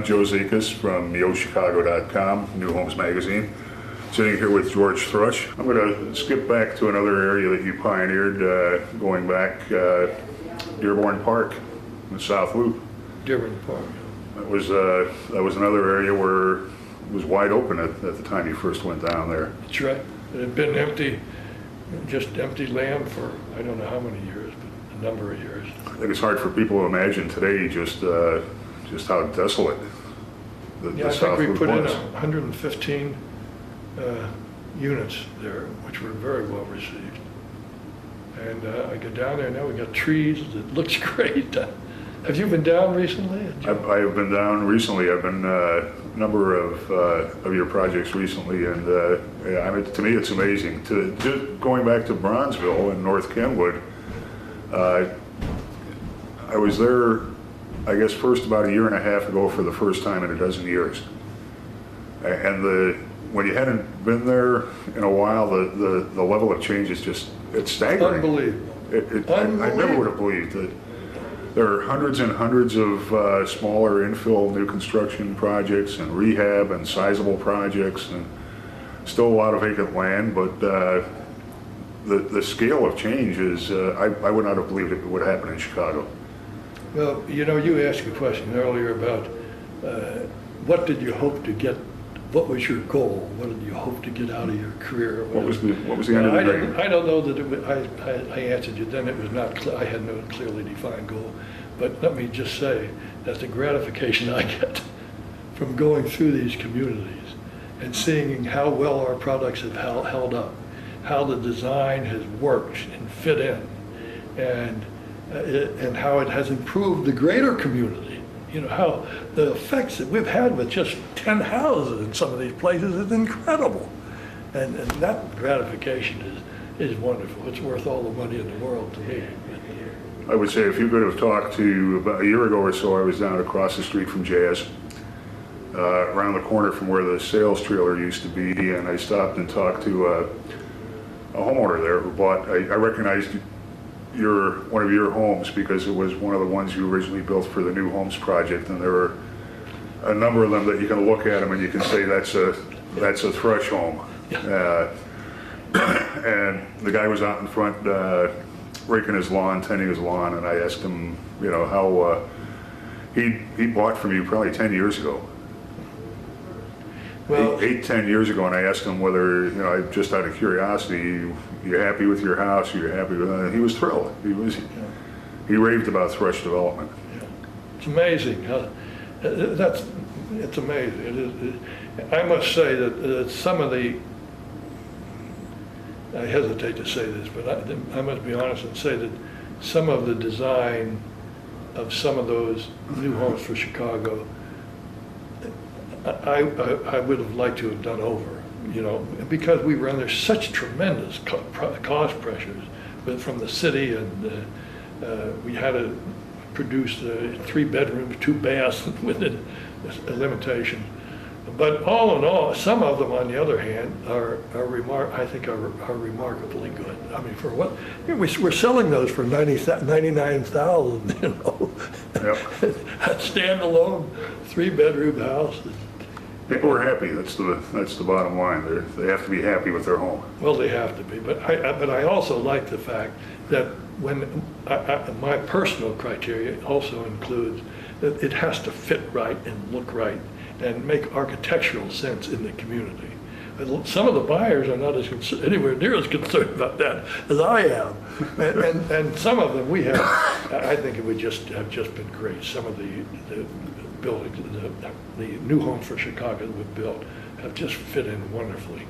Joe Zekas from YoChicago.com, New Homes Magazine. Sitting here with George Thrush. I'm going to skip back to another area that you pioneered, going back Dearborn Park, in the South Loop. Dearborn Park. That was another area where it was wide open at the time you first went down there. That's right. It had been empty, just empty land for I don't know how many years, but a number of years. I think it's hard for people to imagine today just how desolate the I South think we Loop put in was. 115 units there, which were very well received. And I go down there now. We got trees. It looks great. Have you been down recently? I have been down recently. I've been a number of your projects recently, and yeah, I mean, to me it's amazing. Just going back to Bronzeville in North Kenwood, I was there, I guess, first about a year and a half ago for the first time in a dozen years. And when you hadn't been there in a while, the level of change is it's staggering. Unbelievable. I never would have believed that. There are hundreds and hundreds of smaller infill new construction projects and rehab and sizable projects, and still a lot of vacant land, but the scale of change is, I would not have believed it would happen in Chicago. Well, you know, you asked a question earlier about what did you hope to get, what was your goal? What did you hope to get out of your career? What was the end of the dream? I don't know that it was, I answered you then. It was not, I had no clearly defined goal. But let me just say that the gratification I get from going through these communities and seeing how well our products have held up, how the design has worked and fit in, and how it has improved the greater community. You know, how the effects that we've had with just 10 houses in some of these places is incredible. And that gratification is wonderful. It's worth all the money in the world to me. I would say if you could have talked to, about a year ago or so, I was down across the street from Jazz, around the corner from where the sales trailer used to be, and I stopped and talked to a homeowner there who bought, I recognized one of your homes because it was one of the ones you originally built for the New Homes Project, and there were a number of them that you can look at them and you can say that's a Thrush home. And the guy was out in front raking his lawn, tending his lawn, and I asked him, you know, how he bought from you probably 10 years ago. Well, 10 years ago, and I asked him whether, you know, just out of curiosity, you happy with your house? You're happy with it? He was thrilled. He raved about Thrush development. Yeah. It's amazing. It's amazing. I must say that some of the, I hesitate to say this, but I must be honest and say that some of the design of some of those new homes for Chicago, I would have liked to have done over, you know, because we were under such tremendous cost pressures from the city, and we had to produce 3 bedrooms, 2 baths within a limitation. But all in all, some of them, on the other hand, are remarkably good. I mean, for what we're selling those for $99,000, you know, Yep. a standalone 3-bedroom house. People are happy. That's the bottom line. They have to be happy with their home. Well, they have to be, but I also like the fact that when my personal criteria also includes that it has to fit right and look right and make architectural sense in the community. Some of the buyers are not anywhere near as concerned about that as I am, and some of them we have. I think it would have just been great. Some of the buildings, the new homes for Chicago that we've built have just fit in wonderfully.